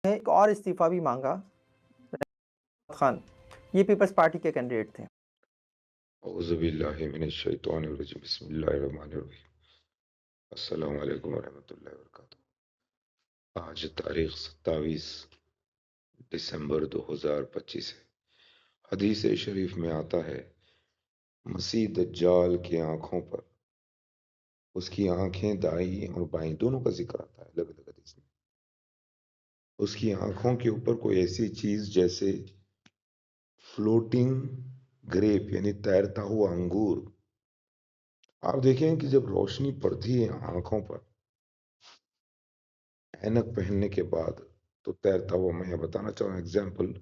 ایک اور استعفیٰ بھی مانگا خان، یہ پیپلز پارٹی کے کینڈیڈیٹ تھے۔ اعوذ باللہ من الشیطان الرجیم، بسم اللہ الرحمن الرحیم۔ السلام علیکم ورحمۃ اللہ وبرکاتہ۔ آج تاریخ 27 دسمبر 2025 ہے۔ حدیث شریف میں آتا ہے، مسیح دجال کی آنکھوں پر، اس کی آنکھیں دائیں اور بائیں دونوں کا ذکر آتا ہے الگ الگ حدیث میں۔ اس کی آنکھوں کے اوپر کوئی ایسی چیز جیسے فلوٹنگ گریپ یعنی تیرتا ہوا انگور۔ آپ دیکھیں کہ جب روشنی پڑتی ہے آنکھوں پر اینک پہننے کے بعد تو تیرتا ہوا، میں بتانا چاہوں ایگزامپل،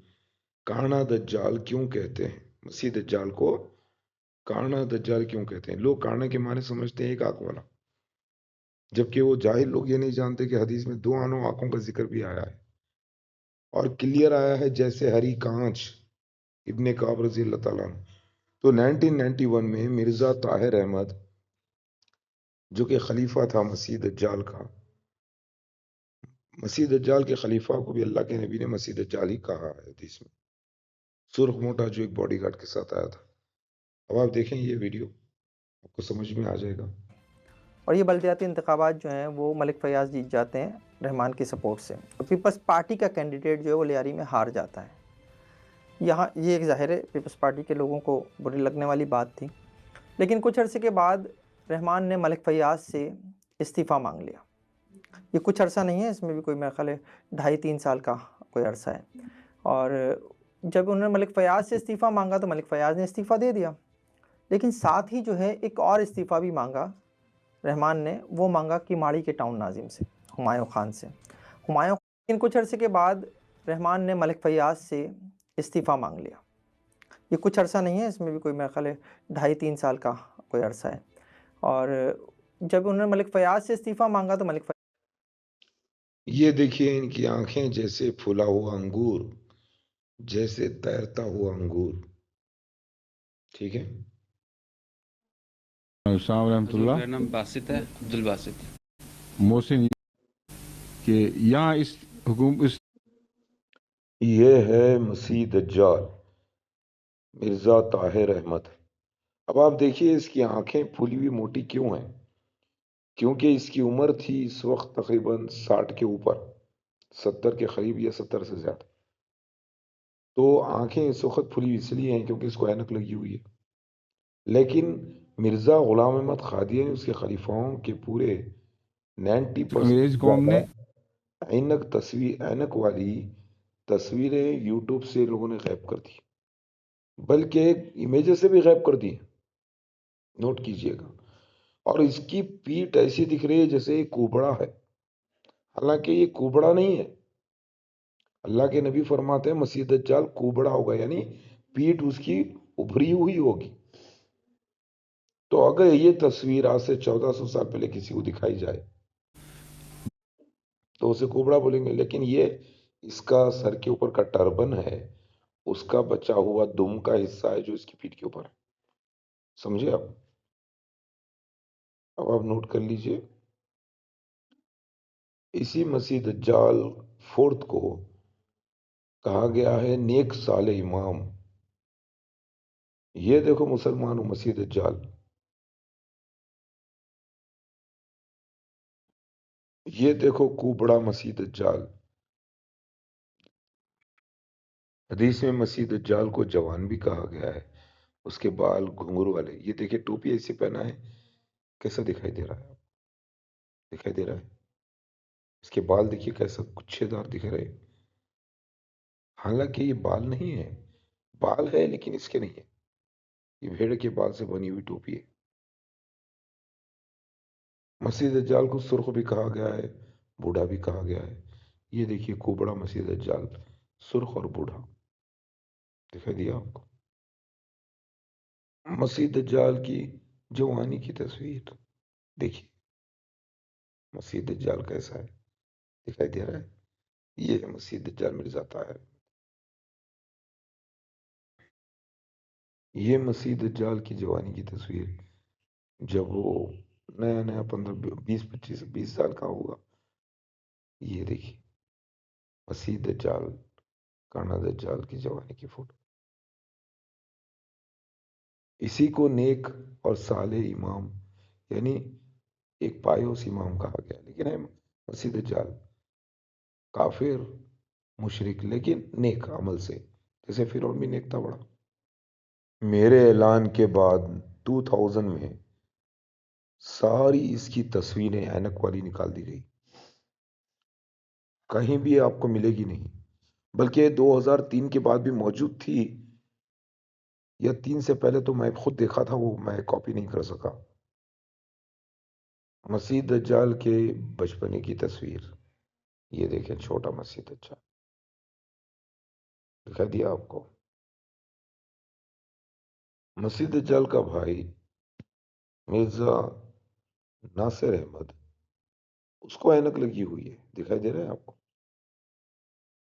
کانا دجال کیوں کہتے ہیں؟ مسیح دجال کو کانا دجال کیوں کہتے ہیں؟ لوگ کانا کے معنی سمجھتے ہیں ایک آنکھ والا، جبکہ وہ جاہل لوگ یہ نہیں جانتے کہ حدیث میں دو آنکھوں کا ذکر بھی آیا ہے اور کلیئر آیا ہے جیسے ہری کانچ۔ ابن کعب رضی اللہ تعالیٰ عنہ تو 1991 میں مرزا طاہر احمد جو کہ خلیفہ تھا مسیح دجال کا، مسیح دجال کے خلیفہ کو بھی اللہ کے نبی نے مسیح دجال ہی کہا ہے حدیث میں، سرخ موٹا جو ایک باڈی گارڈ کے ساتھ آیا تھا۔ اب آپ دیکھیں یہ ویڈیو، آپ کو سمجھ میں آ جائے گا۔ اور یہ بلدیاتی انتخابات جو ہیں وہ ملک فیاض جیت جاتے ہیں رحمان کی سپورٹ سے، اور پیپلز پارٹی کا کینڈیڈیٹ جو ہے وہ لیاری میں ہار جاتا ہے۔ یہاں یہ ایک ظاہر ہے پیپلز پارٹی کے لوگوں کو بری لگنے والی بات تھی، لیکن کچھ عرصے کے بعد رحمان نے ملک فیاض سے استعفیٰ مانگ لیا۔ یہ کچھ عرصہ نہیں ہے، اس میں بھی کوئی میرا خیال ہے 2.5-3 سال کا کوئی عرصہ ہے۔ اور جب انہوں نے ملک فیاض سے استعفیٰ مانگا تو ملک فیاض نے استعفیٰ دے دیا، لیکن ساتھ ہی جو ہے ایک اور استعفیٰ بھی مانگا رحمان نے، وہ مانگا کماڑی کے ٹاؤن ناظم سے، ہمایوں خان سے۔ لیکن کچھ عرصے کے بعد رحمان نے ملک فیاض سے استعفیٰ مانگ لیا۔ یہ کچھ عرصہ نہیں ہے، اس میں بھی کوئی میرا خیال ہے 2.5-3 سال کا کوئی عرصہ ہے۔ اور جب انہوں نے ملک فیاض سے استعفیٰ مانگا تو ملک فیاض یہ دیکھیے ان کی آنکھیں جیسے پھولا ہوا انگور، جیسے تیرتا ہوا انگور، ٹھیک ہے۔ السلام ورحمۃ اللہ۔ میرا نام باسط ہے، عبد الباسط۔ محسن کہ یہاں اس حکومت یہ ہے مسیح دجال مرزا طاہر احمد۔ اب آپ دیکھیے اس کی آنکھیں پھولی ہوئی موٹی کیوں ہیں؟ کیونکہ اس کی عمر تھی اس وقت تقریباً 60 کے اوپر، 70 کے قریب یا 70 سے زیادہ۔ تو آنکھیں اس وقت پھلی اس لیے ہیں کیونکہ اس کو اینک لگی ہوئی ہے۔ لیکن مرزا غلام احمد قادیانی اس کے خلیفاؤں کے پورے 90% انگریز قوم نے اینک والی تصویریں یوٹیوب سے لوگوں نے غائب کر دی، بلکہ امیجز سے بھی غائب کر دی، نوٹ کیجئے گا۔ اور اس کی پیٹھ ایسی دکھ رہی ہے جیسے یہ کوبڑا ہے، حالانکہ یہ کوبڑا نہیں ہے۔ اللہ کے نبی فرماتے ہیں مسیح دجال کوبڑا ہوگا، یعنی پیٹھ اس کی ابھری ہوئی ہوگی۔ تو اگر یہ تصویر آج سے 1400 سال پہلے کسی کو دکھائی جائے تو اسے کوبڑا بولیں گے، لیکن یہ اس کا سر کے اوپر کا ٹربن ہے، اس کا بچا ہوا دم کا حصہ ہے جو اس کی پیٹھ کے اوپر ہے۔ سمجھے آپ؟ اب آپ نوٹ کر لیجئے، اسی مسیح دجال فورتھ کو کہا گیا ہے نیک صالح امام۔ یہ دیکھو مسلمانوں، مسیح دجال، یہ دیکھو کوبڑا مسیح دجال۔ حدیث میں مسیح دجال کو جوان بھی کہا گیا ہے، اس کے بال گھنگرو والے۔ یہ دیکھیں ٹوپی ایسی پہنا ہے، کیسا دکھائی دے رہا ہے؟ دکھائی دے رہا ہے؟ اس کے بال دیکھیے کیسا گچھے دار دکھ رہے ہیں، حالانکہ یہ بال نہیں ہے، بال ہے لیکن اس کے نہیں ہے، یہ بھیڑ کے بال سے بنی ہوئی ٹوپی ہے۔ مسیح دجال کو سرخ بھی کہا گیا ہے، بوڑھا بھی کہا گیا ہے۔ یہ دیکھیے کوبڑا مسیح دجال، سرخ اور بوڑھا، دکھائی دیا آپ کو؟ مسیح دجال کی جوانی کی تصویر دیکھیے، مسیح دجال کیسا ہے، دکھائی دے رہا ہے؟ یہ ہے مسیح دجال مرزا طاہر۔ یہ مسیح دجال کی جوانی کی تصویر جب وہ نیا نیا 15 20 25 20 سال کا ہوگا۔ یہ دیکھیے مسیح دجال، کانا دجال کی جوانی کی فوٹو. اسی کو نیک اور صالح امام یعنی ایک پایوس امام کہا گیا، لیکن ہے مسیح دجال کافر مشرک لیکن نیک عمل سے، جیسے فرعون بھی نیک تھا بڑا. میرے اعلان کے بعد 2000 میں ساری اس کی تصویریں اینک والی نکال دی گئی، کہیں بھی آپ کو ملے گی نہیں، بلکہ 2003 کے بعد بھی موجود تھی، یا 3 سے پہلے تو میں خود دیکھا تھا، وہ میں کاپی نہیں کر سکا. مسیح دجال کے بچپنے کی تصویر یہ دیکھیں، چھوٹا مسیح دجال دکھا دیا آپ کو. مسیح دجال کا بھائی مرزا ناصر احمد، اس کو اینک لگی ہوئی ہے، دکھائی دے رہا ہے آپ کو.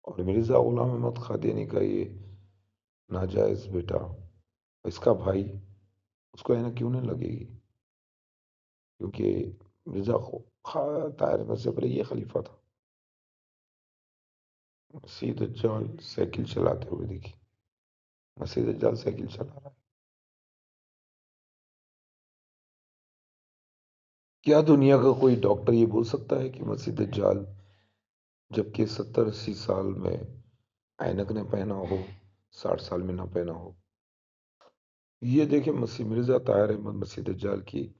اور مرزا غلام احمد قادیانی کا یہ ناجائز بیٹا، اس کا بھائی، اس کو اینک کیوں نہیں لگے گی؟ کیونکہ مرزا طاہر احمد سے پہلے یہ خلیفہ تھا. مسیح دجال سائیکل چلاتے ہوئے دیکھی، مسیح دجال سائیکل چلا رہا ہے. کیا دنیا کا کوئی ڈاکٹر یہ بول سکتا ہے کہ مسیح دجال جبکہ 70-80 سال میں اینک نہ پہنا ہو، 60 سال میں نہ پہنا ہو؟ یہ دیکھیں، مسیح مرزا طاہر احمد مسیح دجال کی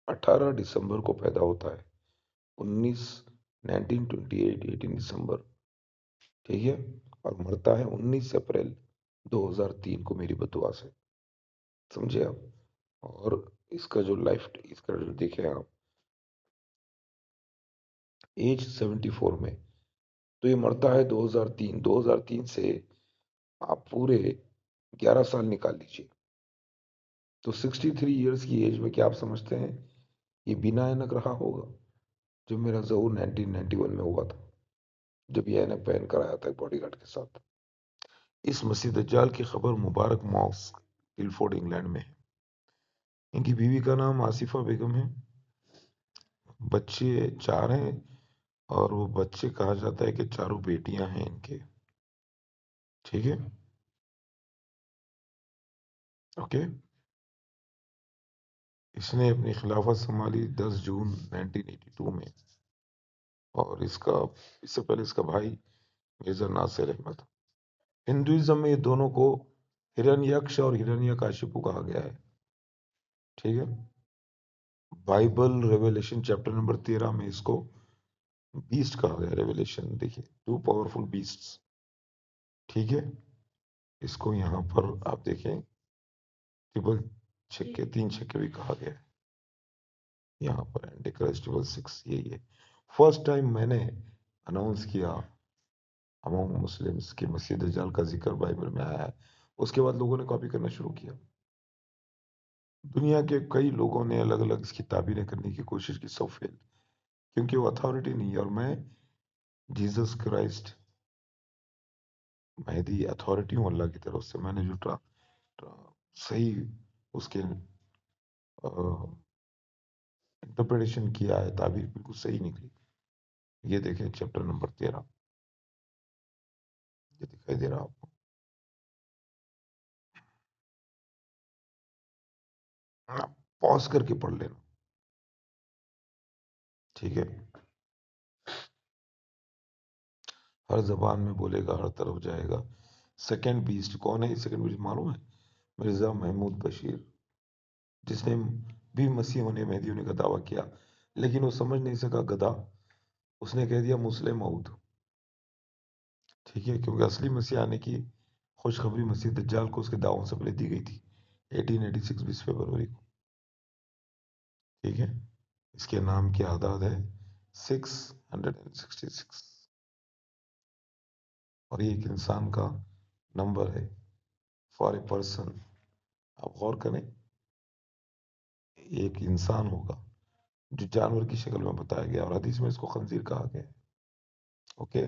18 دسمبر کو پیدا ہوتا ہے، 18 دسمبر، ٹھیک ہے، اور مرتا ہے 19 اپریل 2003 کو میری بدعا سے، سمجھے آپ. اور اس کا جو اس کا جو دیکھیں آپ، ایج 74 میں، تو یہ مرتا ہے 2003 سے آپ پورے 11 سال نکال لیجیے، تو 63 ایئرس کی ایج میں کیا آپ سمجھتے ہیں یہ بنا اینک رہا ہوگا؟ جو میرا ظہور 1991 میں ہوا تھا، جب یہ اینک پہن کر آیا تھا باڈی گارڈ کے ساتھ. اس مسیح دجال کی خبر مبارک ماسک گلفورڈ انگلینڈ میں ہے. ان کی بیوی کا نام آصفہ بیگم ہے، بچے 4 ہیں، اور وہ بچے کہا جاتا ہے کہ 4 بیٹیاں ہیں ان کے، ٹھیک ہے، اوکے. اس نے اپنی خلافت سنبھالی 10 جون 1982 میں، اور اس سے پہلے اس کا بھائی مرزا ناصر احمد. ہندوازم میں یہ دونوں کو ہرنیاکش اور ہرنیاکاشپو کہا گیا ہے، ٹھیک ہے. بائبل ریویلیشن چیپٹر نمبر 13 میں اس کو بیسٹ کہا گیا. ریویلیشن دیکھیے، 2 پاورفل بیسٹس، ٹھیک ہے. اس کو یہاں پر آپ دیکھیں ٹرپل چھکے 3 چھکے بھی کہا گیا ہے یہاں پر. اینٹی کرائسٹ ٹرپل 6 یہی ہے. فرسٹ ٹائم میں نے اناؤنس کیا امام مسلمس کہ مسیح دجال کا ذکر بائبل میں آیا ہے، اس کے بعد لوگوں نے کاپی کرنا شروع کیا. دنیا کے کئی لوگوں نے الگ الگ اس کی تعبیریں کرنے کی کوشش کی، سو فیل، کیونکہ وہ اتھارٹی نہیں ہے. اور میں جیزس کرائسٹ مہدی اتھارٹی ہوں اللہ کی طرف سے. میں نے جو صحیح اس کے انٹرپریٹیشن کیا ہے، تعبیر بالکل صحیح نکلی. یہ دیکھیں چیپٹر نمبر 13، یہ دکھائی دے رہا آپ کو. پاز کر کے پڑھ لینا، ٹھیک ہے. ہر زبان میں بولے گا، ہر طرف جائے گا. سیکنڈ بیسٹ کون ہے؟ سیکنڈ بیسٹ معلوم ہے؟ مرزا محمود بشیر، جس نے بھی مسیح ہونے مہدی ہونے کا دعویٰ کیا، لیکن وہ سمجھ نہیں سکا، گدھا. اس نے کہہ دیا مسلم موعود، ٹھیک ہے، کیونکہ اصلی مسیح آنے کی خوشخبری مسیح دجال کو اس کے دعووں سے پہلے دی گئی تھی 1886 20 فروری کو، ٹھیک ہے. اس کے نام کی اعداد ہے 666، اور یہ ایک انسان کا نمبر ہے فار اے پرسن. آپ غور کریں، ایک انسان ہوگا جو جانور کی شکل میں بتایا گیا، اور حدیث میں اس کو خنزیر کہا گیا ہے، اوکے.